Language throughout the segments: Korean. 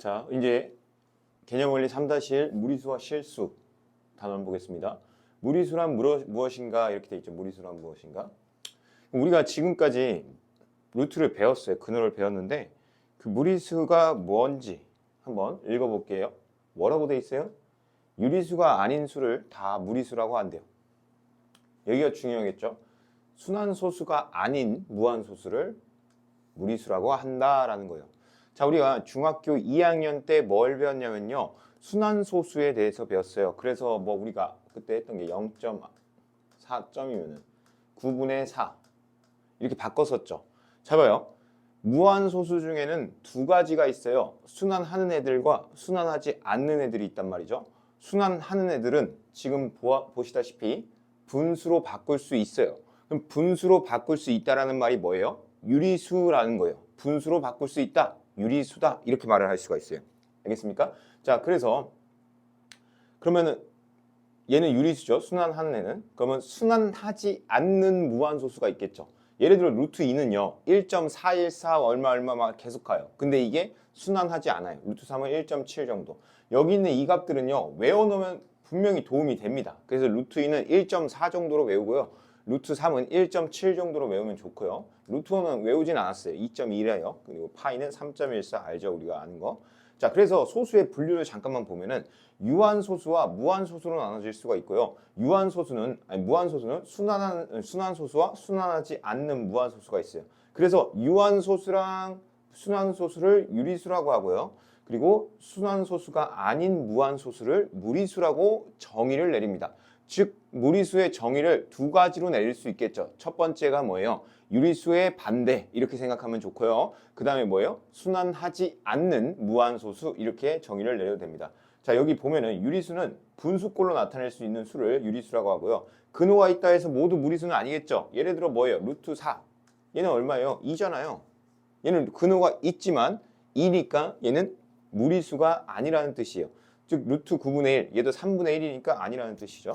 자, 이제 개념원리 3-1 무리수와 실수 단원 보겠습니다. 무리수란 무엇인가 이렇게 돼 있죠. 무리수란 무엇인가? 우리가 지금까지 루트를 배웠어요. 근호를 배웠는데 그 무리수가 뭔지 한번 읽어볼게요. 뭐라고 돼 있어요? 유리수가 아닌 수를 다 무리수라고 한대요. 여기가 중요하겠죠. 순환소수가 아닌 무한소수를 무리수라고 한다라는 거예요. 자, 우리가 중학교 2학년 때 뭘 배웠냐면요. 순환소수에 대해서 배웠어요. 그래서 뭐 우리가 그때 했던 게 0.4점이면은 9분의 4 이렇게 바꿨었죠. 자, 봐요. 무한소수 중에는 두 가지가 있어요. 순환하는 애들과 순환하지 않는 애들이 있단 말이죠. 순환하는 애들은 지금 보시다시피 분수로 바꿀 수 있어요. 그럼 분수로 바꿀 수 있다라는 말이 뭐예요? 유리수라는 거예요. 분수로 바꿀 수 있다. 유리수다. 이렇게 말을 할 수가 있어요. 알겠습니까? 자, 그래서 그러면은 얘는 유리수죠. 순환하는 애는. 그러면 순환하지 않는 무한소수가 있겠죠. 예를 들어 루트 2는요. 1.414 얼마 막 계속 가요. 근데 이게 순환하지 않아요. 루트 3은 1.7 정도. 여기 있는 이 값들은요. 외워놓으면 분명히 도움이 됩니다. 그래서 루트 2는 1.4 정도로 외우고요. 루트 3은 1.7 정도로 외우면 좋고요. 루트 5는 외우진 않았어요. 2.2래요. 그리고 파이는 3.14 알죠? 우리가 아는 거. 자, 그래서 소수의 분류를 잠깐만 보면은 유한소수와 무한소수로 나눠질 수가 있고요. 무한소수는 순환소수와 순환하지 않는 무한소수가 있어요. 그래서 유한소수랑 순환소수를 유리수라고 하고요. 그리고 순환소수가 아닌 무한소수를 무리수라고 정의를 내립니다. 즉 무리수의 정의를 두 가지로 내릴 수 있겠죠. 첫 번째가 뭐예요? 유리수의 반대 이렇게 생각하면 좋고요. 그 다음에 뭐예요? 순환하지 않는 무한소수 이렇게 정의를 내려도 됩니다. 자, 여기 보면은 유리수는 분수꼴로 나타낼 수 있는 수를 유리수라고 하고요. 근호가 있다 해서 모두 무리수는 아니겠죠. 예를 들어 뭐예요? 루트 4 얘는 얼마예요? 2잖아요. 얘는 근호가 있지만 2니까 얘는 무리수가 아니라는 뜻이에요. 즉 루트 9분의 1 얘도 3분의 1이니까 아니라는 뜻이죠.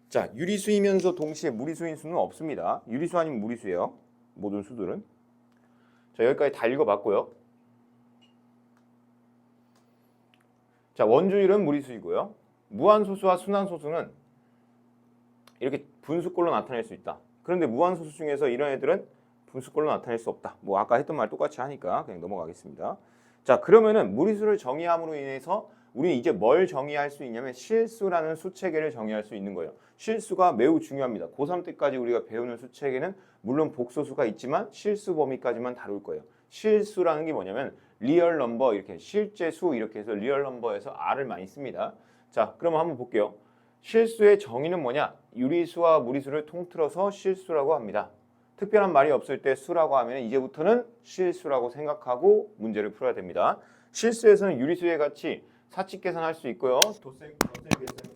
자, 유리수이면서 동시에 무리수인 수는 없습니다. 유리수 아니면 무리수예요. 모든 수들은. 자, 여기까지 다 읽어봤고요. 자, 원주율은 무리수이고요. 무한소수와 순환소수는 이렇게 분수꼴로 나타낼 수 있다. 그런데 무한소수 중에서 이런 애들은 분수꼴로 나타낼 수 없다. 뭐 아까 했던 말 똑같이 하니까 그냥 넘어가겠습니다. 자, 그러면은 무리수를 정의함으로 인해서 우리는 이제 뭘 정의할 수 있냐면 실수라는 수체계를 정의할 수 있는 거예요. 실수가 매우 중요합니다. 고3 때까지 우리가 배우는 수체계는 물론 복소수가 있지만 실수 범위까지만 다룰 거예요. 실수라는 게 뭐냐면 리얼 넘버 이렇게 실제 수 이렇게 해서 리얼 넘버에서 R을 많이 씁니다. 자, 그럼 한번 볼게요. 실수의 정의는 뭐냐? 유리수와 무리수를 통틀어서 실수라고 합니다. 특별한 말이 없을 때 수라고 하면 이제부터는 실수라고 생각하고 문제를 풀어야 됩니다. 실수에서는 유리수의 가치 사칙 계산할 수 있고요. 덧셈 계산.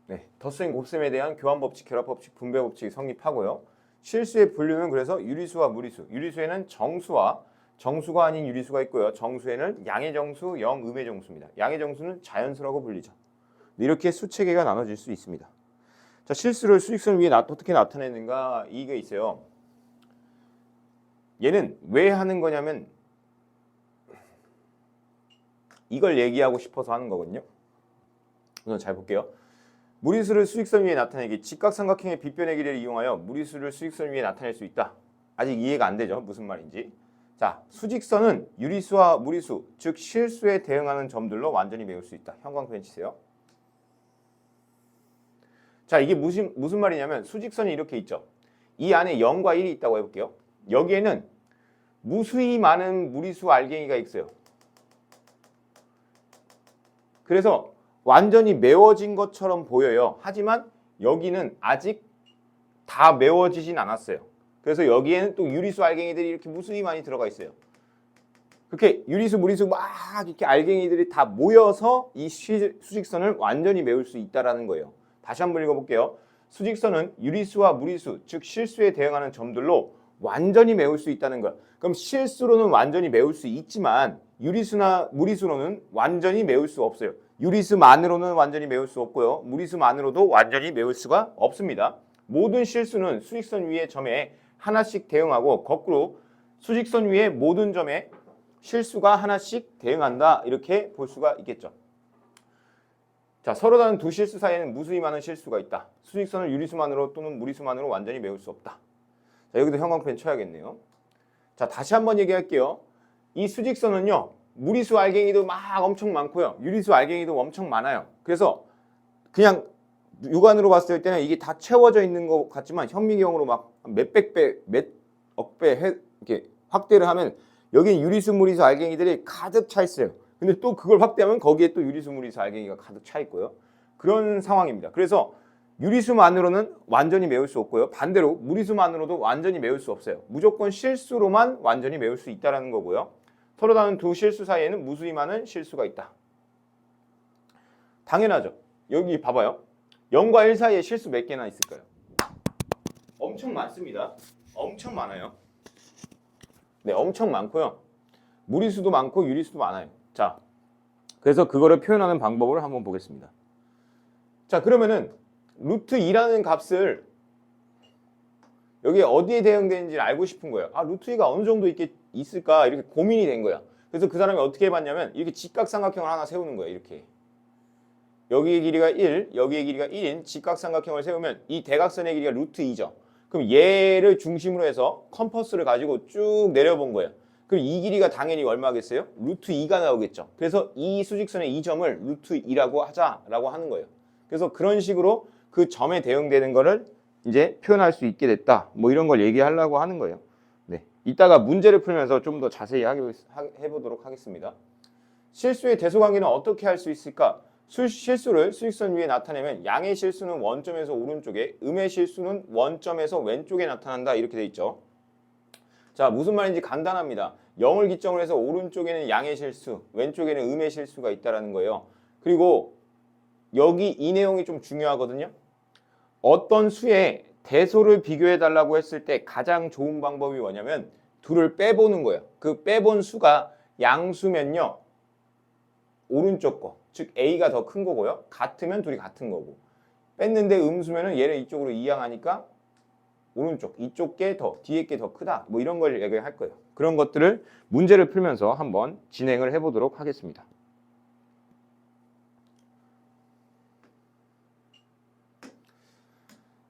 네, 덧셈, 곱셈에 대한 교환법칙, 결합법칙, 분배법칙이 성립하고요. 실수의 분류는 그래서 유리수와 무리수. 유리수에는 정수가 아닌 유리수가 있고요. 정수에는 양의 정수, 영음의 정수입니다. 양의 정수는 자연수라고 불리죠. 이렇게 수체계가 나눠질 수 있습니다. 자, 실수를 수직선 위에 어떻게 나타내는가 이게 있어요. 얘는 왜 하는 거냐면 이걸 얘기하고 싶어서 하는 거거든요. 우선 잘 볼게요. 무리수를 수직선 위에 나타내기. 직각삼각형의 빗변의 길이를 이용하여 무리수를 수직선 위에 나타낼 수 있다. 아직 이해가 안 되죠? 무슨 말인지. 자, 수직선은 유리수와 무리수, 즉 실수에 대응하는 점들로 완전히 메울 수 있다. 형광펜 치세요. 자, 이게 무슨 말이냐면 수직선이 이렇게 있죠. 이 안에 0과 1이 있다고 해볼게요. 여기에는 무수히 많은 무리수 알갱이가 있어요. 그래서 완전히 메워진 것처럼 보여요. 하지만 여기는 아직 다 메워지진 않았어요. 그래서 여기에는 또 유리수 알갱이들이 이렇게 무수히 많이 들어가 있어요. 그렇게 유리수, 무리수 막 이렇게 알갱이들이 다 모여서 이 수직선을 완전히 메울 수 있다라는 거예요. 다시 한번 읽어볼게요. 수직선은 유리수와 무리수, 즉 실수에 대응하는 점들로 완전히 메울 수 있다는 것. 그럼 실수로는 완전히 메울 수 있지만 유리수나 무리수로는 완전히 메울 수 없어요. 유리수만으로는 완전히 메울 수 없고요. 무리수만으로도 완전히 메울 수가 없습니다. 모든 실수는 수직선 위의 점에 하나씩 대응하고 거꾸로 수직선 위의 모든 점에 실수가 하나씩 대응한다. 이렇게 볼 수가 있겠죠. 자, 서로 다른 두 실수 사이에는 무수히 많은 실수가 있다. 수직선을 유리수만으로 또는 무리수만으로 완전히 메울 수 없다. 자, 여기도 형광펜 쳐야겠네요. 자, 다시 한번 얘기할게요. 이 수직선은요, 무리수 알갱이도 막 엄청 많고요. 유리수 알갱이도 엄청 많아요. 그래서 그냥 육안으로 봤을 때는 이게 다 채워져 있는 것 같지만 현미경으로 막 몇백 배, 몇억 배 이렇게 확대를 하면 여기 유리수, 무리수 알갱이들이 가득 차 있어요. 근데 또 그걸 확대하면 거기에 또 유리수, 무리수 알갱이가 가득 차 있고요. 그런 상황입니다. 그래서 유리수만으로는 완전히 메울 수 없고요. 반대로 무리수만으로도 완전히 메울 수 없어요. 무조건 실수로만 완전히 메울 수 있다는 거고요. 서로 다른 두 실수 사이에는 무수히 많은 실수가 있다. 당연하죠. 여기 봐봐요. 0과 1 사이에 실수 몇 개나 있을까요? 엄청 많습니다. 엄청 많아요. 네, 엄청 많고요. 무리수도 많고 유리수도 많아요. 자, 그래서 그거를 표현하는 방법을 한번 보겠습니다. 자, 그러면은 루트 2라는 값을 여기 어디에 대응되는지 알고 싶은 거예요. 아, 루트 2가 어느 정도 있을까 이렇게 고민이 된 거야. 그래서 그 사람이 어떻게 해봤냐면 이렇게 직각삼각형을 하나 세우는 거예요. 이렇게 여기의 길이가 1, 여기의 길이가 1인 직각삼각형을 세우면 이 대각선의 길이가 루트 2죠. 그럼 얘를 중심으로 해서 컴퍼스를 가지고 쭉 내려본 거예요. 그럼 이 길이가 당연히 얼마겠어요? 루트 2가 나오겠죠. 그래서 이 수직선의 이 점을 루트 2라고 하자라고 하는 거예요. 그래서 그런 식으로 그 점에 대응되는 거를 이제 표현할 수 있게 됐다. 뭐 이런 걸 얘기하려고 하는 거예요. 네, 이따가 문제를 풀면서 좀 더 자세히 해보도록 하겠습니다. 실수의 대소관계는 어떻게 할 수 있을까? 실수를 수직선 위에 나타내면 양의 실수는 원점에서 오른쪽에, 음의 실수는 원점에서 왼쪽에 나타난다. 이렇게 돼 있죠. 자, 무슨 말인지 간단합니다. 0을 기점으로 해서 오른쪽에는 양의 실수, 왼쪽에는 음의 실수가 있다는 거예요. 그리고 여기 이 내용이 좀 중요하거든요. 어떤 수의 대소를 비교해 달라고 했을 때 가장 좋은 방법이 뭐냐면 둘을 빼보는 거예요. 그 빼본 수가 양수면요, 오른쪽 거, 즉 A가 더 큰 거고요. 같으면 둘이 같은 거고, 뺐는데 음수면은 얘를 이쪽으로 이항하니까 오른쪽, 이쪽 게 더, 뒤에 게 더 크다. 뭐 이런 걸 얘기할 거예요. 그런 것들을 문제를 풀면서 한번 진행을 해보도록 하겠습니다.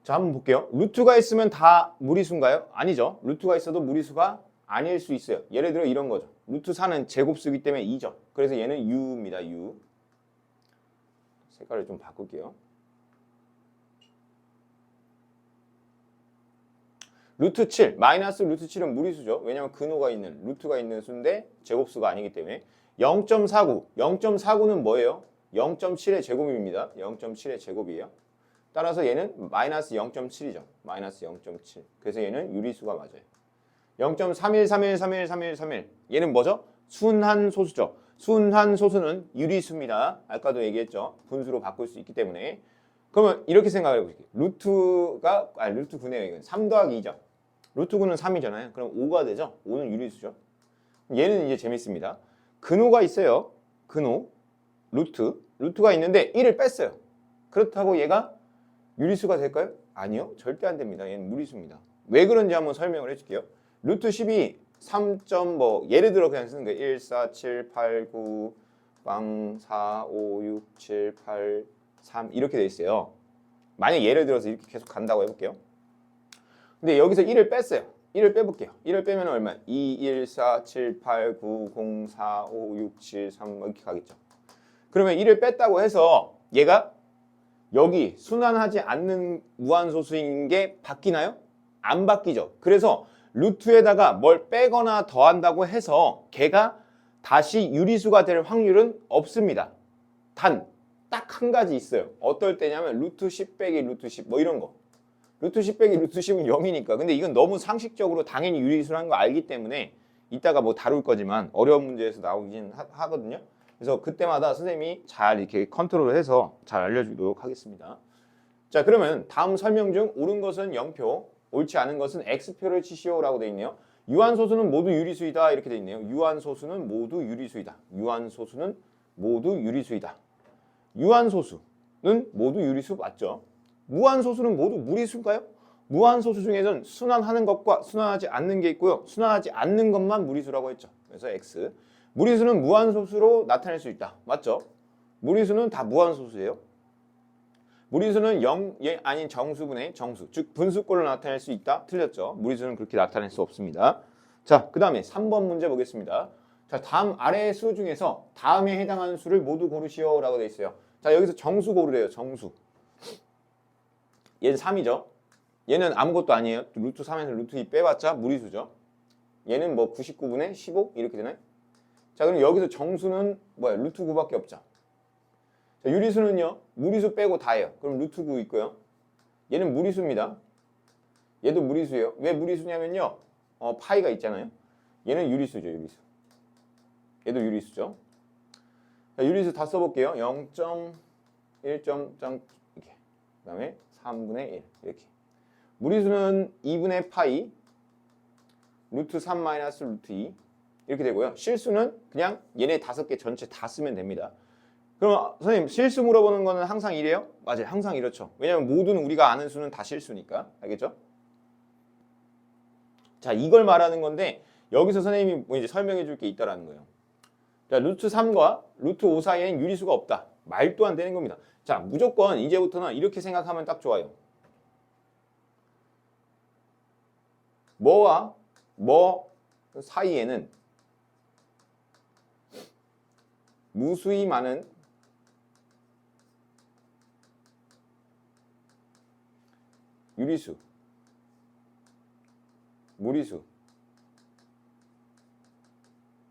자, 한번 볼게요. 루트가 있으면 다 무리수인가요? 아니죠. 루트가 있어도 무리수가 아닐 수 있어요. 예를 들어 이런 거죠. 루트 4는 제곱수이기 때문에 2죠. 그래서 얘는 U입니다. U. 색깔을 좀 바꿀게요. 루트 7, 마이너스 루트 7은 무리수죠. 왜냐하면 근호가 있는, 루트가 있는 수인데 제곱수가 아니기 때문에. 0.49, 0.49는 뭐예요? 0.7의 제곱입니다. 0.7의 제곱이에요. 따라서 얘는 마이너스 0.7이죠. 마이너스 0.7. 그래서 얘는 유리수가 맞아요. 0.3131313131 얘는 뭐죠? 순한소수죠. 순한소수는 유리수입니다. 아까도 얘기했죠. 분수로 바꿀 수 있기 때문에. 그러면 이렇게 생각해 보실게요. 루트 9네요. 이건 3 더하기 2죠. 루트 9는 3이잖아요. 그럼 5가 되죠. 5는 유리수죠. 얘는 이제 재밌습니다. 근호가 있어요. 근호, 루트가 있는데 1을 뺐어요. 그렇다고 얘가 유리수가 될까요? 아니요. 절대 안 됩니다. 얘는 무리수입니다. 왜 그런지 한번 설명을 해줄게요. 루트 10이 3. 뭐 예를 들어 그냥 쓰는 거예요. 1, 4, 7, 8, 9, 4, 5, 6, 7, 8, 3 이렇게 돼 있어요. 만약 예를 들어서 이렇게 계속 간다고 해볼게요. 근데 여기서 1을 뺐어요. 1을 빼볼게요. 1을 빼면 얼마? 2, 1, 4, 7, 8, 9, 0, 4, 5, 6, 7, 3 이렇게 가겠죠. 그러면 1을 뺐다고 해서 얘가 여기 순환하지 않는 무한소수인 게 바뀌나요? 안 바뀌죠. 그래서 루트에다가 뭘 빼거나 더한다고 해서 걔가 다시 유리수가 될 확률은 없습니다. 단 딱 한 가지 있어요. 어떨 때냐면 루트 10 빼기 루트 10 뭐 이런 거. 루트 10 빼기 루트 10은 0이니까. 근데 이건 너무 상식적으로 당연히 유리수라는 거 알기 때문에 이따가 뭐 다룰 거지만 어려운 문제에서 나오긴 하거든요. 그래서 그때마다 선생님이 잘 이렇게 컨트롤해서 잘 알려주도록 하겠습니다. 자, 그러면 다음 설명 중 옳은 것은 0표, 옳지 않은 것은 X표를 치시오라고 돼 있네요. 유한소수는 모두 유리수이다 이렇게 돼 있네요. 유한소수는 모두 유리수이다. 유한소수는 모두 유리수이다. 유한소수는 모두 유리수 맞죠? 무한소수는 모두 무리수인가요? 무한소수 중에는 순환하는 것과 순환하지 않는 게 있고요. 순환하지 않는 것만 무리수라고 했죠. 그래서 X. 무리수는 무한소수로 나타낼 수 있다. 맞죠? 무리수는 다 무한소수예요. 무리수는 0이 아닌 정수분의 정수, 즉 분수꼴로 나타낼 수 있다. 틀렸죠? 무리수는 그렇게 나타낼 수 없습니다. 자, 그 다음에 3번 문제 보겠습니다. 자, 다음 아래의 수 중에서 다음에 해당하는 수를 모두 고르시오 라고 돼 있어요. 자, 여기서 정수 고르래요. 정수. 얘는 3이죠. 얘는 아무것도 아니에요. 루트 3에서 루트 2 빼봤자 무리수죠. 얘는 뭐 99분의 15 이렇게 되나요? 자, 그럼 여기서 정수는 뭐야? 루트 9밖에 없죠. 자, 유리수는요. 무리수 빼고 다예요. 그럼 루트 9 있고요. 얘는 무리수입니다. 얘도 무리수예요. 왜 무리수냐면요. 파이가 있잖아요. 얘는 유리수죠. 유리수. 얘도 유리수죠. 자, 유리수 다 써볼게요. 0.1. 이렇게. 그 다음에 3분의 1 이렇게. 무리수는 2분의 파이 루트 3 마이너스 루트 2 이렇게 되고요. 실수는 그냥 얘네 5개 전체 다 쓰면 됩니다. 그럼 선생님 실수 물어보는 거는 항상 이래요? 맞아요. 항상 이렇죠. 왜냐하면 모든 우리가 아는 수는 다 실수니까. 알겠죠? 자, 이걸 말하는 건데 여기서 선생님이 뭐 이제 설명해 줄 게 있다라는 거예요. 자, 루트 3과 루트 5 사이에는 유리수가 없다. 말도 안 되는 겁니다. 자, 무조건 이제부터는 이렇게 생각하면 딱 좋아요. 뭐와 뭐 사이에는 무수히 많은 유리수, 무리수,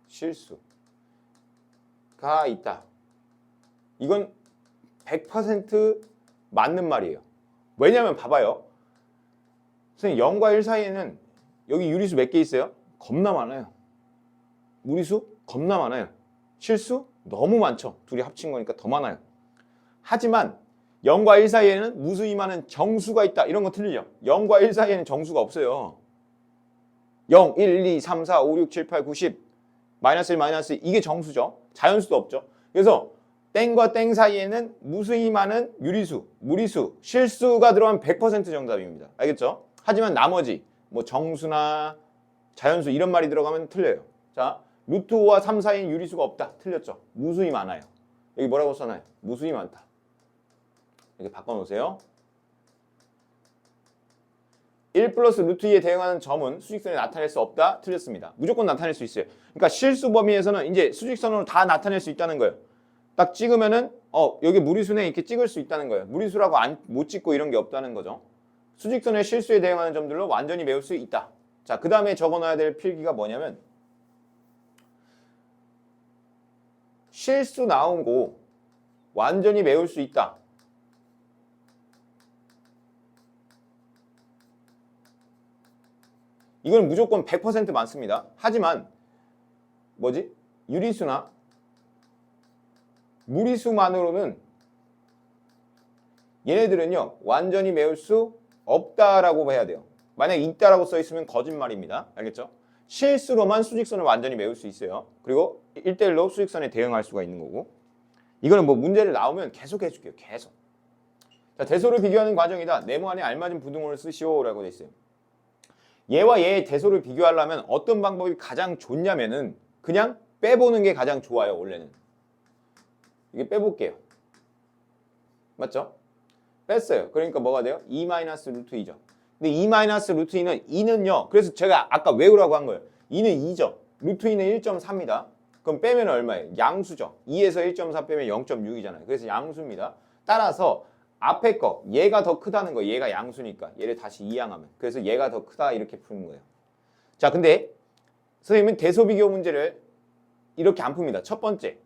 실수가 있다. 이건 100% 맞는 말이에요. 왜냐하면 봐봐요. 선생님 0과 1 사이에는 여기 유리수 몇 개 있어요? 겁나 많아요. 무리수 겁나 많아요. 실수 너무 많죠. 둘이 합친 거니까 더 많아요. 하지만 0과 1 사이에는 무수히 많은 정수가 있다. 이런 거 틀리죠. 0과 1 사이에는 정수가 없어요. 0, 1, 2, 3, 4, 5, 6, 7, 8, 9, 10 마이너스 1, 마이너스 2 이게 정수죠. 자연수도 없죠. 그래서 땡과 땡 사이에는 무수히 많은 유리수, 무리수, 실수가 들어가면 100% 정답입니다. 알겠죠? 하지만 나머지 뭐 정수나 자연수 이런 말이 들어가면 틀려요. 자, 루트 5와 3 사이엔 유리수가 없다. 틀렸죠. 무수히 많아요. 여기 뭐라고 써놔요? 무수히 많다. 이렇게 바꿔놓으세요. 1 플러스 루트 2에 대응하는 점은 수직선에 나타낼 수 없다. 틀렸습니다. 무조건 나타낼 수 있어요. 그러니까 실수 범위에서는 이제 수직선으로 다 나타낼 수 있다는 거예요. 딱 찍으면은 여기 무리수네 이렇게 찍을 수 있다는 거예요. 무리수라고 못 찍고 이런 게 없다는 거죠. 수직선의 실수에 대응하는 점들로 완전히 메울 수 있다. 자, 그 다음에 적어놔야 될 필기가 뭐냐면 실수 나온 거 완전히 메울 수 있다. 이건 무조건 100% 많습니다. 하지만 뭐지? 유리수나 무리수만으로는 얘네들은요 완전히 메울 수 없다라고 해야 돼요. 만약에 있다라고 써 있으면 거짓말입니다. 알겠죠? 실수로만 수직선을 완전히 메울 수 있어요. 그리고 1대1로 수직선에 대응할 수가 있는 거고. 이거는 뭐 문제를 나오면 계속 해줄게요. 계속. 자, 대소를 비교하는 과정이다. 네모 안에 알맞은 부등호를 쓰시오라고 돼 있어요. 얘와 얘의 대소를 비교하려면 어떤 방법이 가장 좋냐면은 그냥 빼보는 게 가장 좋아요. 원래는. 이게 빼볼게요. 맞죠? 뺐어요. 그러니까 뭐가 돼요? 2 마이너스 루트 2죠. 근데 2 마이너스 루트 2는 2는요. 그래서 제가 아까 외우라고 한 거예요. 2는 2죠. 루트 2는 1.4입니다. 그럼 빼면 얼마예요? 양수죠. 2에서 1.4 빼면 0.6이잖아요. 그래서 양수입니다. 따라서 앞에 거 얘가 더 크다는 거. 얘가 양수니까 얘를 다시 이항하면 그래서 얘가 더 크다 이렇게 푸는 거예요. 자, 근데 선생님은 대소비교 문제를 이렇게 안 풉니다. 첫 번째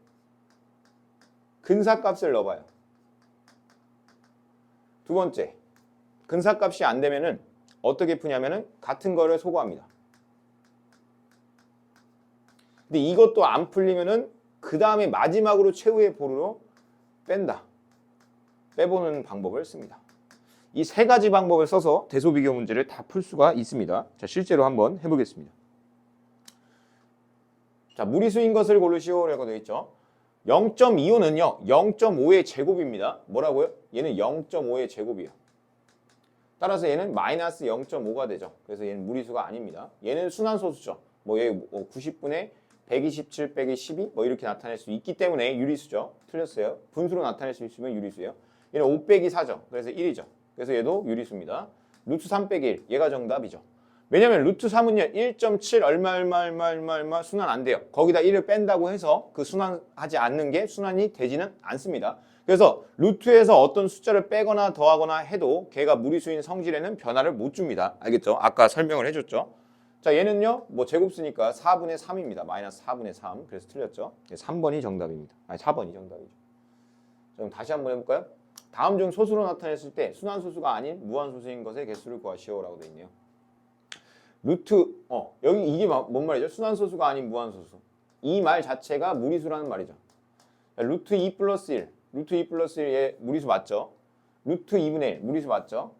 근사값을 넣어봐요. 두 번째 근사값이 안 되면은 어떻게 푸냐면은 같은 거를 소거합니다. 근데 이것도 안 풀리면은 그 다음에 마지막으로 최후의 보루로 뺀다. 빼보는 방법을 씁니다. 이 세 가지 방법을 써서 대소비교 문제를 다 풀 수가 있습니다. 자, 실제로 한번 해보겠습니다. 자, 무리수인 것을 고르시오라고 되어 있죠. 0.25는요 0.5의 제곱입니다. 뭐라고요? 얘는 0.5의 제곱이에요. 따라서 얘는 마이너스 0.5가 되죠. 그래서 얘는 무리수가 아닙니다. 얘는 순환소수죠. 뭐 얘 90분의 127 빼기 12 뭐 이렇게 나타낼 수 있기 때문에 유리수죠. 틀렸어요. 분수로 나타낼 수 있으면 유리수예요. 얘는 5 빼기 4죠. 그래서 1이죠. 그래서 얘도 유리수입니다. 루트 3 빼기 1 얘가 정답이죠. 왜냐면 루트 3은요 1.7 얼마 순환 안 돼요. 거기다 1을 뺀다고 해서 그 순환하지 않는 게 순환이 되지는 않습니다. 그래서 루트에서 어떤 숫자를 빼거나 더하거나 해도 걔가 무리수인 성질에는 변화를 못 줍니다. 알겠죠? 아까 설명을 해줬죠. 자, 얘는요 뭐 제곱수니까 4분의 3입니다. 마이너스 4분의 3. 그래서 틀렸죠. 3번이 정답입니다. 아니 4번이 정답이죠. 자, 그럼 다시 한번 해볼까요? 다음 중 소수로 나타냈을 때 순환소수가 아닌 무한소수인 것의 개수를 구하시오라고 되어 있네요. 루트 여기 이게 뭔 말이죠? 순환소수가 아닌 무한소수. 이 말 자체가 무리수라는 말이죠. 루트 2 플러스 1 루트 2 플러스 1의 무리수 맞죠? 루트 2분의 1 무리수 맞죠?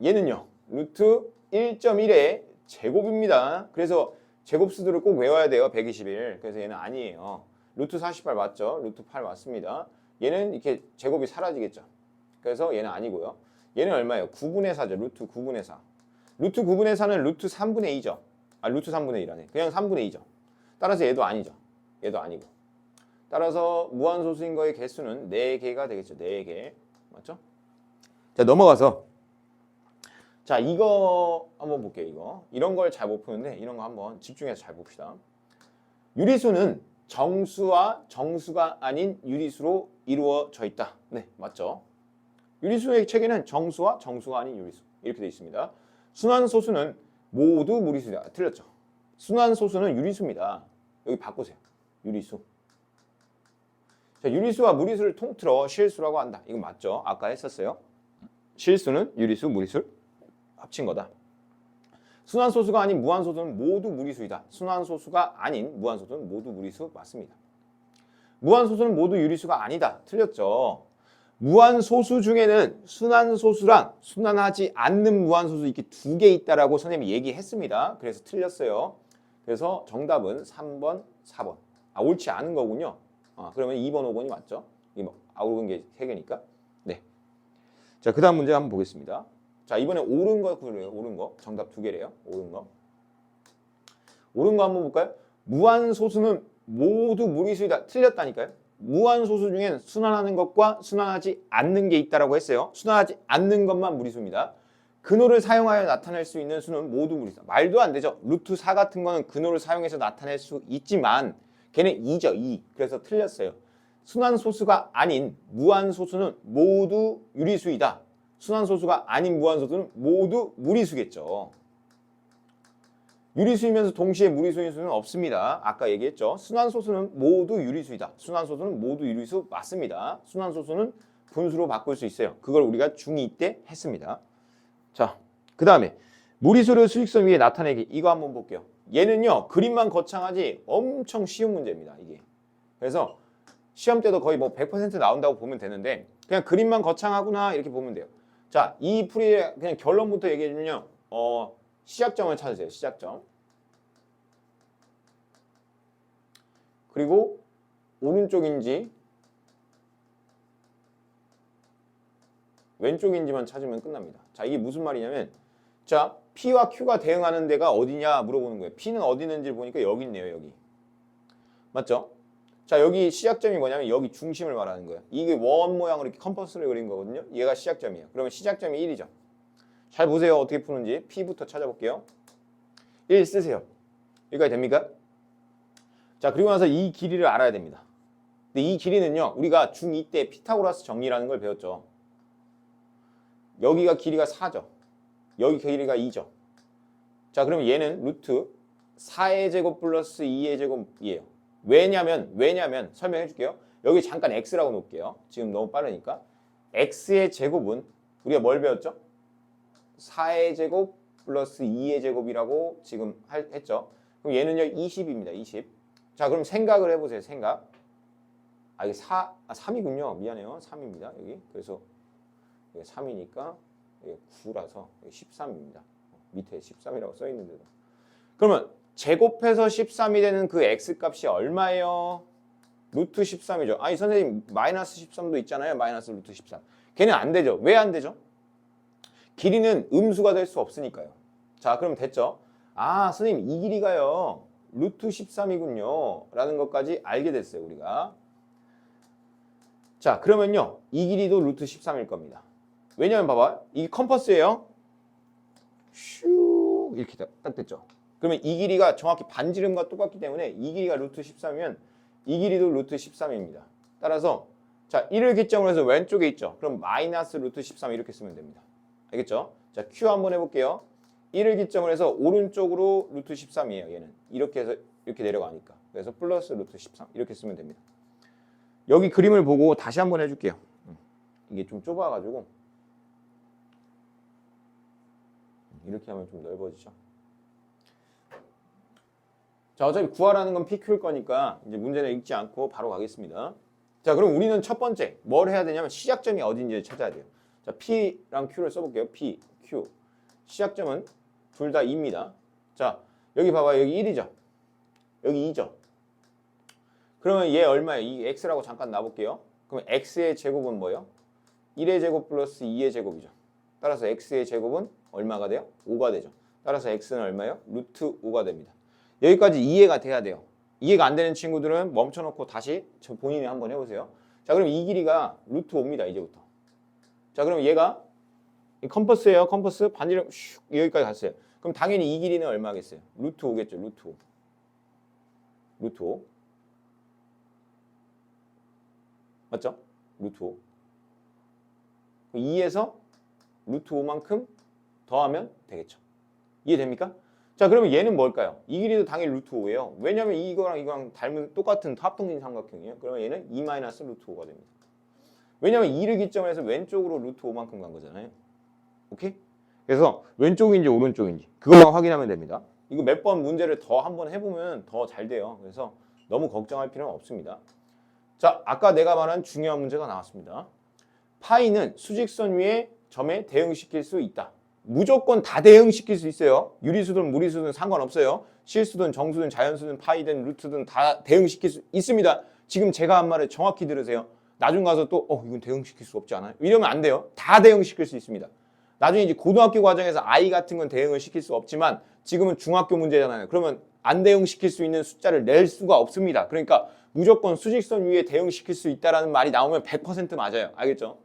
얘는요 루트 1.1의 제곱입니다. 그래서 제곱수들을 꼭 외워야 돼요. 121. 그래서 얘는 아니에요. 루트 48 맞죠? 루트 8 맞습니다. 얘는 이렇게 제곱이 사라지겠죠. 그래서 얘는 아니고요. 얘는 얼마예요? 9분의 4죠. 루트 9분의 4. 루트 9분의 4는 루트 3분의 2죠. 아, 루트 3분의 1하네. 그냥 3분의 2죠. 따라서 얘도 아니죠. 얘도 아니고. 따라서 무한소수인 거의 개수는 4개가 되겠죠. 4개. 맞죠? 자, 넘어가서 자, 이거 한번 볼게요. 이거. 이런 걸 잘 못 푸는데 이런 거 한번 집중해서 잘 봅시다. 유리수는 정수와 정수가 아닌 유리수로 이루어져 있다. 네, 맞죠? 유리수의 체계는 정수와 정수가 아닌 유리수. 이렇게 되어 있습니다. 순환소수는 모두 무리수다. 틀렸죠? 순환소수는 유리수입니다. 여기 바꾸세요. 유리수. 자, 유리수와 무리수를 통틀어 실수라고 한다. 이거 맞죠? 아까 했었어요. 실수는 유리수, 무리수를 합친 거다. 순환소수가 아닌 무한소수는 모두 무리수이다. 순환소수가 아닌 무한소수는 모두 무리수 맞습니다. 무한소수는 모두 유리수가 아니다. 틀렸죠? 무한소수 중에는 순환소수랑 순환하지 않는 무한소수 이렇게 2개 있다라고 선생님이 얘기했습니다. 그래서 틀렸어요. 그래서 정답은 3번, 4번. 아, 옳지 않은 거군요. 그러면 2번, 5번이 맞죠? 옳은 게 3개니까. 네. 자, 그 다음 문제 한번 보겠습니다. 자, 이번에 옳은 거 그래요. 옳은 거. 정답 2개래요. 옳은 거. 옳은 거 한번 볼까요? 무한소수는 모두 무리수이다. 틀렸다니까요. 무한소수 중엔 순환하는 것과 순환하지 않는 게 있다라고 했어요. 순환하지 않는 것만 무리수입니다. 근호를 사용하여 나타낼 수 있는 수는 모두 무리수다. 말도 안 되죠. 루트 4 같은 거는 근호를 사용해서 나타낼 수 있지만 걔는 2죠. 2. 그래서 틀렸어요. 순환소수가 아닌 무한소수는 모두 유리수이다. 순환소수가 아닌 무한소수는 모두 무리수겠죠. 유리수이면서 동시에 무리수인 수는 없습니다. 아까 얘기했죠. 순환소수는 모두 유리수이다. 순환소수는 모두 유리수 맞습니다. 순환소수는 분수로 바꿀 수 있어요. 그걸 우리가 중2 때 했습니다. 자, 그 다음에 무리수를 수직선 위에 나타내기. 이거 한번 볼게요. 얘는요. 그림만 거창하지 엄청 쉬운 문제입니다. 이게. 그래서 시험 때도 거의 뭐 100% 나온다고 보면 되는데 그냥 그림만 거창하구나 이렇게 보면 돼요. 자, 이 풀이의 그냥 결론부터 얘기해주면요. 시작점을 찾으세요. 시작점. 그리고 오른쪽인지 왼쪽인지만 찾으면 끝납니다. 자, 이게 무슨 말이냐면 자, P와 Q가 대응하는 데가 어디냐 물어보는 거예요. P는 어디 있는지 보니까 여기 있네요. 여기. 맞죠? 자, 여기 시작점이 뭐냐면 여기 중심을 말하는 거예요. 이게 원 모양으로 이렇게 컴퍼스를 그린 거거든요. 얘가 시작점이에요. 그러면 시작점이 1이죠. 잘 보세요. 어떻게 푸는지. P부터 찾아볼게요. 1 쓰세요. 여기까지 됩니까? 자, 그리고 나서 이 길이를 알아야 됩니다. 근데 이 길이는요. 우리가 중2 때 피타고라스 정리라는 걸 배웠죠. 여기가 길이가 4죠. 여기 길이가 2죠. 자, 그럼 얘는 루트 4의 제곱 플러스 2의 제곱이에요. 왜냐면 설명해 줄게요. 여기 잠깐 x라고 놓을게요. 지금 너무 빠르니까. x의 제곱은 우리가 뭘 배웠죠? 4의 제곱 플러스 2의 제곱이라고 지금 했죠. 그럼 얘는요 20입니다. 20. 자, 그럼 생각을 해보세요. 생각. 이게 3이군요. 미안해요. 3입니다. 여기. 그래서 이게 3이니까 이게 9라서 13입니다. 밑에 13이라고 써 있는데도. 그러면 제곱해서 13이 되는 그 x 값이 얼마예요? 루트 13이죠. 아니 선생님 마이너스 13도 있잖아요. 마이너스 루트 13. 걔는 안 되죠. 왜 안 되죠? 길이는 음수가 될 수 없으니까요. 자, 그럼 됐죠? 선생님 이 길이가요. 루트 13이군요. 라는 것까지 알게 됐어요. 우리가. 자, 그러면요. 이 길이도 루트 13일 겁니다. 왜냐면 봐봐. 이게 컴퍼스예요. 슉 이렇게 딱 됐죠. 그러면 이 길이가 정확히 반지름과 똑같기 때문에 이 길이가 루트 13이면 이 길이도 루트 13입니다. 따라서 자 1을 기점으로 해서 왼쪽에 있죠. 그럼 마이너스 루트 13 이렇게 쓰면 됩니다. 알겠죠? 자 Q 한번 해볼게요. 1을 기점으로 해서 오른쪽으로 루트 13이에요. 얘는 이렇게 해서 이렇게 내려가니까. 그래서 플러스 루트 13 이렇게 쓰면 됩니다. 여기 그림을 보고 다시 한번 해줄게요. 이게 좀 좁아가지고 이렇게 하면 좀 넓어지죠. 자, 어차피 구하라는 건 PQ일 거니까 이제 문제는 읽지 않고 바로 가겠습니다. 자, 그럼 우리는 첫 번째 뭘 해야 되냐면 시작점이 어딘지를 찾아야 돼요. 자, P랑 Q를 써볼게요. P, Q. 시작점은 둘 다 2입니다. 자, 여기 봐봐요. 여기 1이죠. 여기 2죠. 그러면 얘 얼마예요? 이 X라고 잠깐 놔볼게요. 그럼 X의 제곱은 뭐예요? 1의 제곱 플러스 2의 제곱이죠. 따라서 X의 제곱은 얼마가 돼요? 5가 되죠. 따라서 X는 얼마예요? 루트 5가 됩니다. 여기까지 이해가 돼야 돼요. 이해가 안 되는 친구들은 멈춰놓고 다시 본인이 한번 해보세요. 자, 그럼 이 길이가 루트 5입니다. 이제부터. 자, 그럼 얘가 컴퍼스예요. 컴퍼스 반지름 슉 여기까지 갔어요. 그럼 당연히 이 길이는 얼마겠어요? 루트 5겠죠. 루트 5. 루트 5. 맞죠? 루트 5. 2에서 루트 5만큼 더하면 되겠죠. 이해됩니까? 자, 그러면 얘는 뭘까요? 이 길이도 당연히 루트 5예요. 왜냐면 이거랑 이거랑 닮은 똑같은 합동진 삼각형이에요. 그러면 얘는 2 마이너스 루트 5가 됩니다. 왜냐면 2를 기점으로 해서 왼쪽으로 루트 5만큼 간 거잖아요. 오케이? 그래서 왼쪽인지 오른쪽인지 그것만 확인하면 됩니다. 이거 몇 번 문제를 더 한번 해보면 더 잘 돼요. 그래서 너무 걱정할 필요는 없습니다. 자, 아까 내가 말한 중요한 문제가 나왔습니다. 파이는 수직선 위에 점에 대응시킬 수 있다. 무조건 다 대응시킬 수 있어요. 유리수든 무리수든 상관없어요. 실수든 정수든 자연수든 파이든 루트든 다 대응시킬 수 있습니다. 지금 제가 한 말을 정확히 들으세요. 나중 가서 또 이건 대응시킬 수 없지 않아요? 이러면 안 돼요. 다 대응시킬 수 있습니다. 나중에 이제 고등학교 과정에서 I 같은 건 대응을 시킬 수 없지만 지금은 중학교 문제잖아요. 그러면 안 대응시킬 수 있는 숫자를 낼 수가 없습니다. 그러니까 무조건 수직선 위에 대응시킬 수 있다라는 말이 나오면 100% 맞아요. 알겠죠?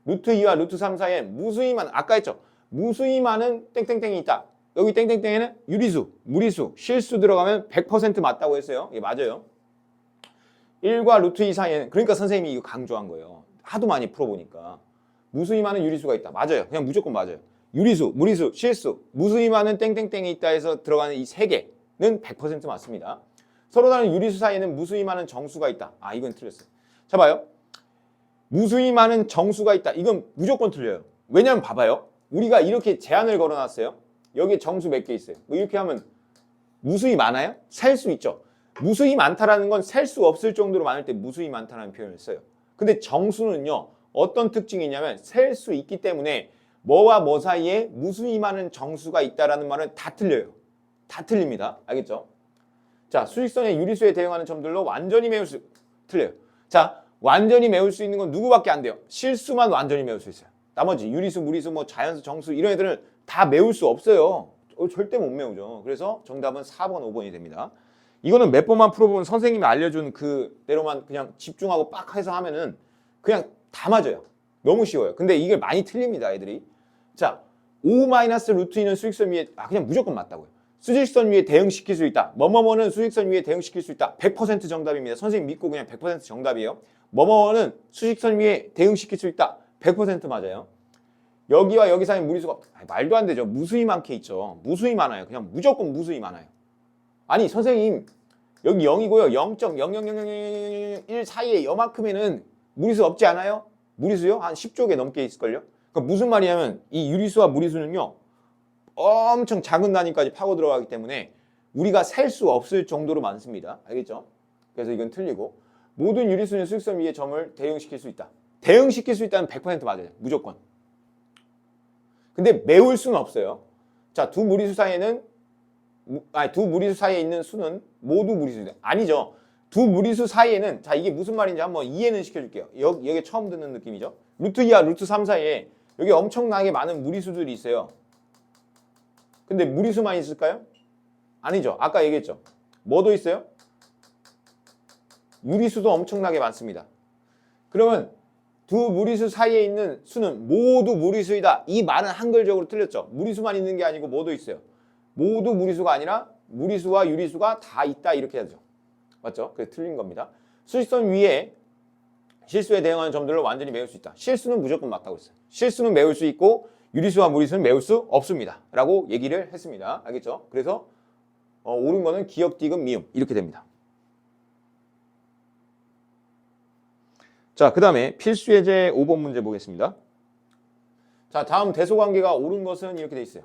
루트 2와 루트 3 사이에 무수히 많은, 아까 했죠? 무수히 많은 땡땡땡이 있다. 여기 땡땡땡에는 유리수, 무리수, 실수 들어가면 100% 맞다고 했어요. 이게 맞아요. 1과 루트 2 사이에는, 그러니까 선생님이 이거 강조한 거예요. 하도 많이 풀어보니까. 무수히 많은 유리수가 있다. 맞아요. 그냥 무조건 맞아요. 유리수, 무리수, 실수, 무수히 많은 땡땡땡이 있다 해서 들어가는 이 세 개는 100% 맞습니다. 서로 다른 유리수 사이에는 무수히 많은 정수가 있다. 이건 틀렸어요. 자, 봐요. 무수히 많은 정수가 있다. 이건 무조건 틀려요. 왜냐면 봐봐요. 우리가 이렇게 제한을 걸어놨어요. 여기에 정수 몇 개 있어요. 뭐 이렇게 하면 무수히 많아요? 셀 수 있죠. 무수히 많다라는 건 셀 수 없을 정도로 많을 때 무수히 많다라는 표현을 써요. 근데 정수는요. 어떤 특징이 있냐면 셀 수 있기 때문에 뭐와 뭐 사이에 무수히 많은 정수가 있다라는 말은 다 틀려요. 다 틀립니다. 알겠죠? 자, 수직선의 유리수에 대응하는 점들로 완전히 메울 수 틀려요. 자, 완전히 메울 수 있는 건 누구밖에 안 돼요? 실수만 완전히 메울 수 있어요. 나머지 유리수, 무리수, 뭐 자연수, 정수 이런 애들은 다 메울 수 없어요. 절대 못 메우죠. 그래서 정답은 4번, 5번이 됩니다. 이거는 몇 번만 풀어보면 선생님이 알려준 그대로만 그냥 집중하고 빡 해서 하면은 그냥 다 맞아요. 너무 쉬워요. 근데 이게 많이 틀립니다, 애들이. 자, 5 마이너스 루트 2는 수직선 위에 그냥 무조건 맞다고요. 수직선 위에 대응시킬 수 있다. 뭐뭐뭐는 수직선 위에 대응시킬 수 있다. 100% 정답입니다. 선생님 믿고 그냥 100% 정답이에요. 뭐뭐뭐는 수직선 위에 대응시킬 수 있다. 100% 맞아요. 여기와 여기 사이 무리수가 말도 안 되죠. 무수히 많게 있죠. 무수히 많아요. 그냥 무조건 무수히 많아요. 아니 선생님 여기 0이고요. 0.0000001 사이에 요만큼에는 무리수 없지 않아요? 무리수요? 한 10조 개 넘게 있을걸요? 그러니까 무슨 말이냐면 이 유리수와 무리수는요. 엄청 작은 단위까지 파고 들어가기 때문에 우리가 셀 수 없을 정도로 많습니다. 알겠죠? 그래서 이건 틀리고 모든 유리수는 수직선 위에 점을 대응시킬 수 있다. 대응시킬 수 있다는 100% 맞아요. 무조건. 근데 메울 수는 없어요. 자, 두 무리수 사이에는 두 무리수 사이에 있는 수는 모두 무리수다. 아니죠. 두 무리수 사이에는 자 이게 무슨 말인지 한번 이해는 시켜줄게요. 여기 처음 듣는 느낌이죠. 루트 2와 루트 3 사이에 여기 엄청나게 많은 무리수들이 있어요. 근데 무리수만 있을까요? 아니죠. 아까 얘기했죠. 뭐도 있어요? 유리수도 엄청나게 많습니다. 그러면 두 무리수 사이에 있는 수는 모두 무리수이다. 이 말은 한글적으로 틀렸죠. 무리수만 있는 게 아니고 뭐도 있어요. 모두 무리수가 아니라 무리수와 유리수가 다 있다 이렇게 하죠. 맞죠? 그래서 틀린 겁니다. 수직선 위에 실수에 대응하는 점들을 완전히 메울 수 있다. 실수는 무조건 맞다고 했어요. 실수는 메울 수 있고 유리수와 무리수는 메울 수 없습니다. 라고 얘기를 했습니다. 알겠죠? 그래서 옳은 거는 기역, 디귿, 미음 이렇게 됩니다. 자, 그 다음에 필수 예제 5번 문제 보겠습니다. 자, 다음 대소관계가 옳은 것은 이렇게 돼 있어요.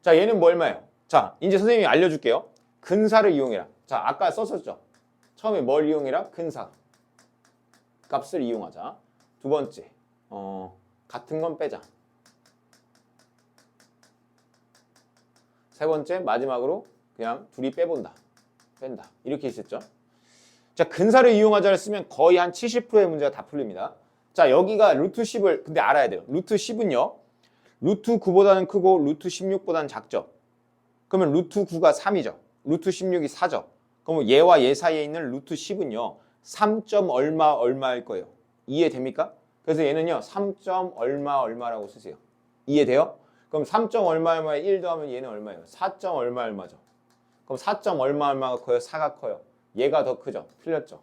자, 얘는 뭐 얼마예요? 자, 이제 선생님이 알려줄게요. 근사를 이용해라. 자, 아까 썼었죠. 처음에 뭘 이용해라? 근사. 값을 이용하자. 두 번째, 같은 건 빼자. 세 번째, 마지막으로 그냥 둘이 빼본다. 뺀다. 이렇게 있었죠. 자, 근사를 이용하자를 쓰면 거의 한 70%의 문제가 다 풀립니다. 자, 여기가 루트 10을 근데 알아야 돼요. 루트 10은요. 루트 9보다는 크고 루트 16보다는 작죠. 그러면 루트 9가 3이죠. 루트 16이 4죠. 그러면 얘와 얘 사이에 있는 루트 10은요. 3점 얼마 얼마일 거예요. 이해됩니까? 그래서 얘는요. 3점 얼마 얼마라고 쓰세요. 이해돼요? 그럼 3점 얼마 얼마에 1 더하면 얘는 얼마예요? 4점 얼마 얼마죠. 그럼 4점 얼마 얼마가 커요? 4가 커요. 얘가 더 크죠. 틀렸죠.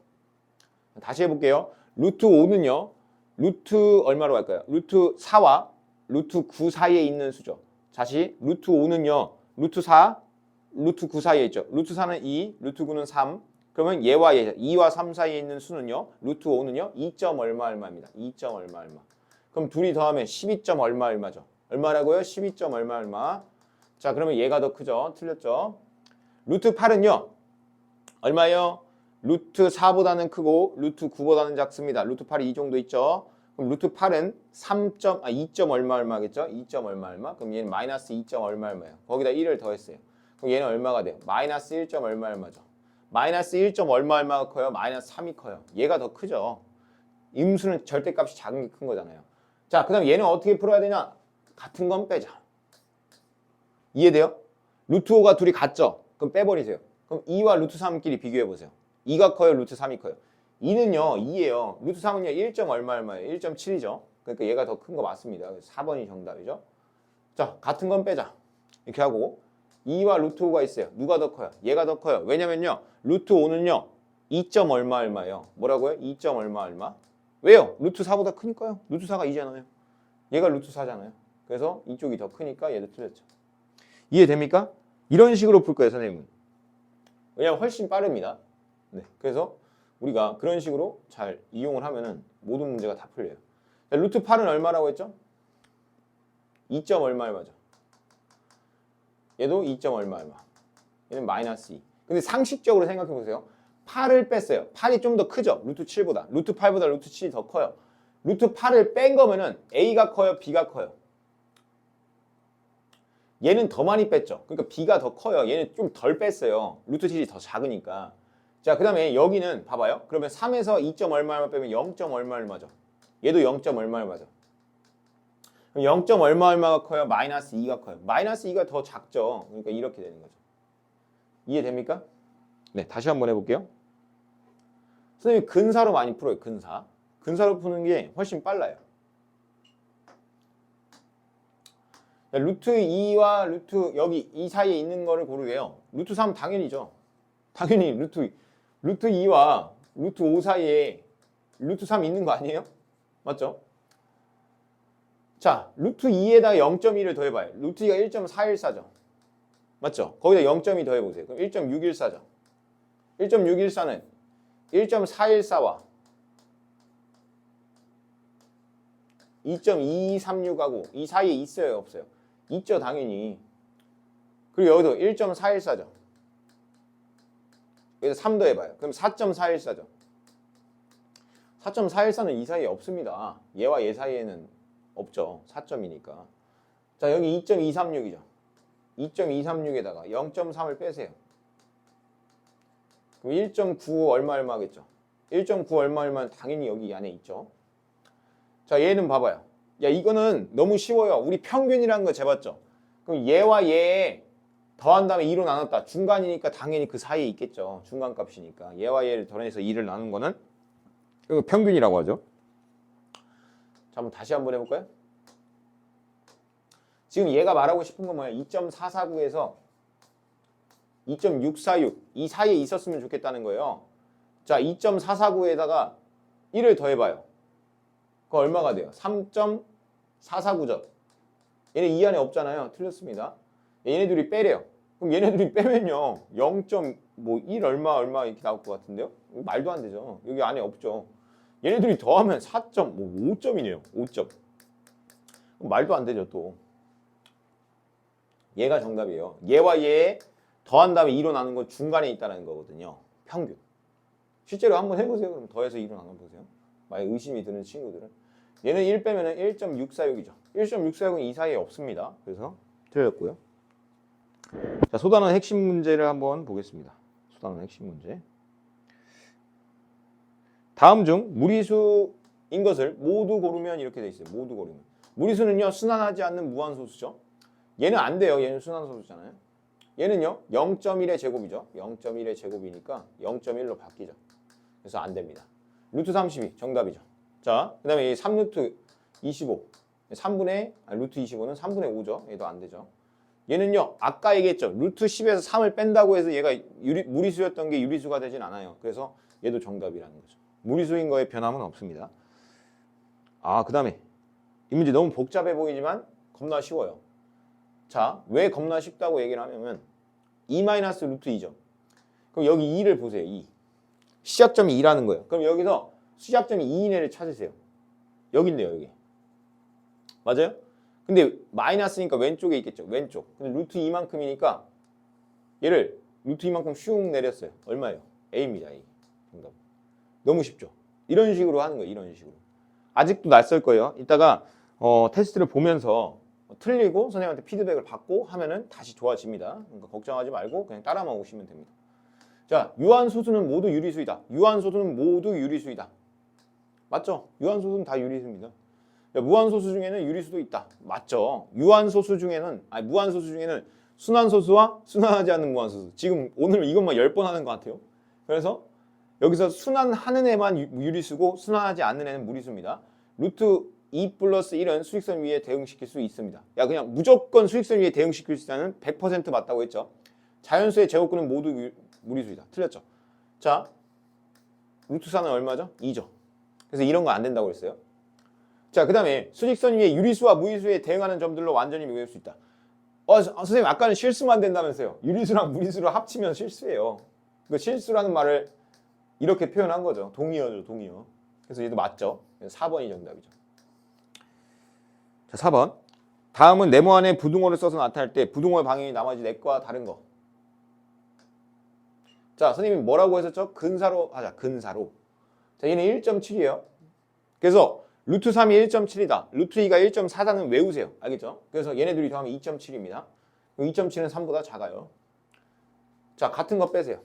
다시 해볼게요. 루트 5는요. 루트 얼마로 갈까요? 루트 4와 루트 9 사이에 있는 수죠. 다시 루트 5는요. 루트 4, 루트 9 사이에 있죠. 루트 4는 2, 루트 9는 3. 그러면 얘와 얘, 2와 3 사이에 있는 수는요. 루트 5는요. 2점 얼마 얼마입니다. 2점 얼마 얼마. 그럼 둘이 더하면 12점 얼마 얼마죠. 얼마라고요? 12점 얼마 얼마. 자, 그러면 얘가 더 크죠. 틀렸죠. 루트 8은요. 얼마예요? 루트 4보다는 크고 루트 9보다는 작습니다. 루트 8이 이 정도 있죠. 그럼 루트 8은 2점 얼마 얼마겠죠? 2점 얼마 얼마. 그럼 얘는 마이너스 2점 얼마 얼마예요. 거기다 1을 더했어요. 그럼 얘는 얼마가 돼요? 마이너스 1점 얼마 얼마죠. 마이너스 1점 얼마 얼마가 커요? 마이너스 3이 커요. 얘가 더 크죠. 임수는 절대값이 작은 게 큰 거잖아요. 자, 그 다음 얘는 어떻게 풀어야 되냐? 같은 건 빼자. 이해돼요? 루트 5가 둘이 같죠? 그럼 빼버리세요. 그럼 2와 루트 3끼리 비교해보세요. 2가 커요? 루트 3이 커요? 2는요, 2예요. 루트 3은요, 1점 얼마 얼마예요? 1.7이죠. 그러니까 얘가 더 큰 거 맞습니다. 4번이 정답이죠. 자, 같은 건 빼자. 이렇게 하고 2와 루트 5가 있어요. 누가 더 커요? 얘가 더 커요. 왜냐면요, 루트 5는요, 2점 얼마 얼마예요. 뭐라고요? 2점 얼마 얼마. 왜요? 루트 4보다 크니까요. 루트 4가 2잖아요. 얘가 루트 4잖아요. 그래서 이쪽이 더 크니까 얘도 틀렸죠. 이해됩니까? 이런 식으로 풀 거예요, 선생님은. 왜냐면 훨씬 빠릅니다. 네, 그래서 우리가 그런 식으로 잘 이용을 하면은 모든 문제가 다 풀려요. 자, 루트 8은 얼마라고 했죠? 2점 얼마 얼마죠. 얘도 2점 얼마 얼마. 얘는 마이너스 2. 근데 상식적으로 생각해 보세요. 8을 뺐어요. 8이 좀 더 크죠? 루트 7보다. 루트 8보다 루트 7이 더 커요. 루트 8을 뺀 거면은 A가 커요? B가 커요? 얘는 더 많이 뺐죠. 그러니까 B가 더 커요. 얘는 좀 덜 뺐어요. 루트 7이 더 작으니까. 자, 그 다음에 여기는 봐봐요. 그러면 3에서 2점 얼마 얼마 빼면 0점 얼마 얼마죠. 얘도 0점 얼마 얼마죠. 그럼 0점 얼마 얼마가 커요? 마이너스 2가 커요. 마이너스 2가 더 작죠. 그러니까 이렇게 되는 거죠. 이해됩니까? 네, 다시 한번 해볼게요. 선생님이 근사로 많이 풀어요. 근사. 근사로 푸는 게 훨씬 빨라요. 루트 2와 루트 여기 이 사이에 있는 거를 고르게요. 루트 3 당연히죠. 당연히 루트 2와 루트 5 사이에 루트 3 있는 거 아니에요? 맞죠? 자, 루트 2에다가 0.1을 더해봐요. 루트 2가 1.414죠. 맞죠? 거기다 0.2 더해보세요. 그럼 1.614죠. 1.614는 1.414와 2.236하고 이 사이에 있어요? 없어요? 있죠, 당연히. 그리고 여기도 1.414죠. 여기서 3 더해봐요. 그럼 4.414죠. 4.414는 이 사이에 없습니다. 얘와 얘 사이에는 없죠. 4점이니까. 자, 여기 2.236이죠. 2.236에다가 0.3을 빼세요. 그럼 1.95 얼마 얼마겠죠. 1.9 얼마 얼마는 당연히 여기 안에 있죠. 자, 얘는 봐봐요. 야, 이거는 너무 쉬워요. 우리 평균이라는 거 재봤죠. 그럼 얘와 얘 더한 다음에 2로 나눴다. 중간이니까 당연히 그 사이에 있겠죠. 중간값이니까. 얘와 얘를 더해서 2를 나눈 거는 이거 평균이라고 하죠. 자, 한번 다시 한번 해볼까요? 지금 얘가 말하고 싶은 건 뭐야? 2.449에서 2.646 이 사이에 있었으면 좋겠다는 거예요. 자, 2.449에다가 1을 더해봐요. 그거 얼마가 돼요? 3.449죠. 얘네 이 안에 없잖아요. 틀렸습니다. 얘네들이 빼래요. 그럼 얘네들이 빼면요 0.1 얼마 이렇게 나올 것 같은데요? 말도 안 되죠. 여기 안에 없죠. 얘네들이 더하면 4.5점이네요. 5점. 말도 안 되죠 또. 얘가 정답이에요. 얘와 얘 더한 다음에 2로 나눈 건 중간에 있다는 거거든요. 평균. 실제로 한번 해보세요. 그럼 더해서 2로 나눠보세요. 만약 의심이 드는 친구들은. 얘는 1 빼면 1.646이죠. 1.646은 이 사이에 없습니다. 그래서 틀렸고요. 자, 소단원 핵심 문제를 한번 보겠습니다. 소단원 핵심 문제. 다음 중 무리수인 것을 모두 고르면 이렇게 돼 있어요. 모두 고르면. 무리수는요, 순환하지 않는 무한소수죠. 얘는 안 돼요. 얘는 순환소수잖아요. 얘는요, 0.1의 제곱이죠. 0.1의 제곱이니까 0.1로 바뀌죠. 그래서 안 됩니다. 루트 32 정답이죠. 자, 그 다음에 이 3루트 25 루트 25는 3분의 5죠. 얘도 안 되죠. 얘는요, 아까 얘기했죠. 루트 10에서 3을 뺀다고 해서 얘가 무리수였던 게 유리수가 되진 않아요. 그래서 얘도 정답이라는 거죠. 무리수인 거에 변함은 없습니다. 아, 그 다음에 이 문제 너무 복잡해 보이지만 겁나 쉬워요. 자, 왜 겁나 쉽다고 얘기를 하면 2-루트 2죠. 그럼 여기 2를 보세요. 2. 시작점이 2라는 거예요. 그럼 여기서 시작점이 2인 애를 찾으세요. 여기 있네요. 여기. 맞아요? 근데 마이너스니까 왼쪽에 있겠죠. 왼쪽. 근데 루트 2만큼이니까 얘를 루트 2만큼 슝 내렸어요. 얼마예요? A입니다. A. 정답. 너무 쉽죠? 이런 식으로 하는 거예요. 이런 식으로. 아직도 낯설 거예요. 이따가 테스트를 보면서 틀리고 선생님한테 피드백을 받고 하면은 다시 좋아집니다. 그러니까 걱정하지 말고 그냥 따라만 오시면 됩니다. 자, 유한소수는 모두 유리수이다. 유한소수는 모두 유리수이다. 맞죠? 유한소수는 다 유리수입니다. 무한소수 중에는 유리수도 있다. 맞죠? 무한소수 중에는 순환소수와 순환하지 않는 무한소수. 지금 오늘 이것만 10번 하는 것 같아요. 그래서 여기서 순환하는 애만 유리수고 순환하지 않는 애는 무리수입니다. 루트 2 플러스 1은 수직선 위에 대응시킬 수 있습니다. 야, 그냥 무조건 수직선 위에 대응시킬 수 있다는 100% 맞다고 했죠. 자연수의 제곱근은 모두 무리수이다. 틀렸죠? 자, 루트 4는 얼마죠? 2죠. 그래서 이런 거 안 된다고 했어요. 자, 그 다음에 수직선 위에 유리수와 무리수에 대응하는 점들로 완전히 외울 수 있다. 선생님 아까는 실수만 된다면서요. 유리수랑 무리수를 합치면 실수예요. 그 실수라는 말을 이렇게 표현한 거죠. 동의어죠, 동의어. 그래서 얘도 맞죠. 4번이 정답이죠. 자, 4번. 다음은 네모 안에 부등호를 써서 나타낼 때 부등호의 방향이 나머지 넷과 다른 거. 자, 선생님이 뭐라고 했었죠? 근사로 하자. 근사로. 자, 얘는 1.7이에요. 그래서 루트 3이 1.7이다. 루트 2가 1.4다는 외우세요. 알겠죠? 그래서 얘네들이 더하면 2.7입니다. 2.7은 3보다 작아요. 자, 같은 거 빼세요.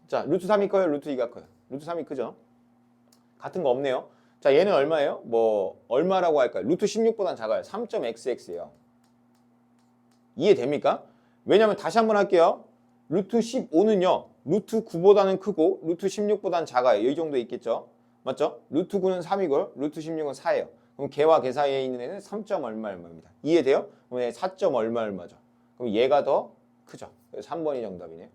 자, 루트 3이 커요? 루트 2가 커요? 루트 3이 크죠? 같은 거 없네요. 자, 얘는 얼마예요? 뭐 얼마라고 할까요? 루트 16보단 작아요. 3.xx예요. 이해됩니까? 왜냐면 다시 한번 할게요. 루트 15는요. 루트 9보다는 크고 루트 16보다는 작아요. 이 정도 있겠죠? 맞죠? 루트 9는 3이고 루트 16은 4예요. 그럼 걔와 걔 사이에 있는 애는 3. 얼마입니다. 이해돼요? 그럼 얘 4. 얼마죠? 그럼 얘가 더 크죠? 그래서 3번이 정답이네요.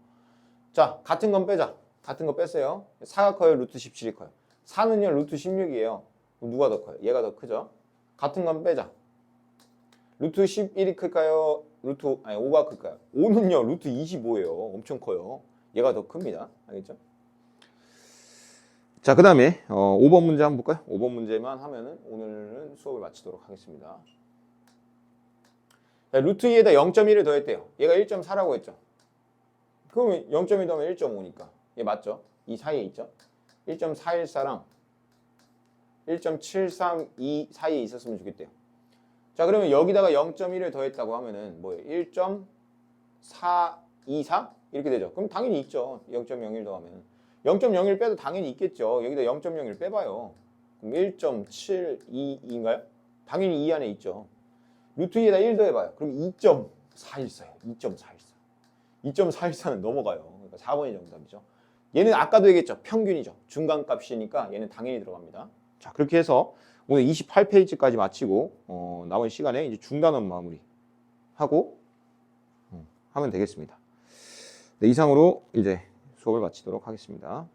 자, 같은 건 빼자. 같은 거 뺐어요. 4가 커요? 루트 17이 커요? 4는요 루트 16이에요. 그럼 누가 더 커요? 얘가 더 크죠? 같은 건 빼자. 루트 11이 클까요? 5가 클까요? 5는요 루트 25예요. 엄청 커요. 얘가 더 큽니다. 알겠죠? 자, 그 다음에 5번 문제 한번 볼까요? 5번 문제만 하면은 오늘은 수업을 마치도록 하겠습니다. 자, 루트 2에다 0.1을 더했대요. 얘가 1.4라고 했죠. 그러면 0.1 더하면 1.5니까 얘 맞죠? 이 사이에 있죠. 1.414랑 1.732 사이에 있었으면 좋겠대요. 자, 그러면 여기다가 0.1을 더했다고 하면은 뭐예요? 1.424 이렇게 되죠. 그럼 당연히 있죠. 0.01 더하면 0.01 빼도 당연히 있겠죠. 여기다 0.01 빼봐요. 그럼 1.72인가요? 당연히 이 안에 있죠. 루트 2에다 1 더해봐요. 그럼 2.414예요. 2.414. 2.414는 넘어가요. 그러니까 4번이 정답이죠. 얘는 아까도 얘기했죠. 평균이죠. 중간값이니까 얘는 당연히 들어갑니다. 자, 그렇게 해서 오늘 28페이지까지 마치고 남은 시간에 이제 중단원 마무리 하고 하면 되겠습니다. 네, 이상으로 이제 수업을 마치도록 하겠습니다.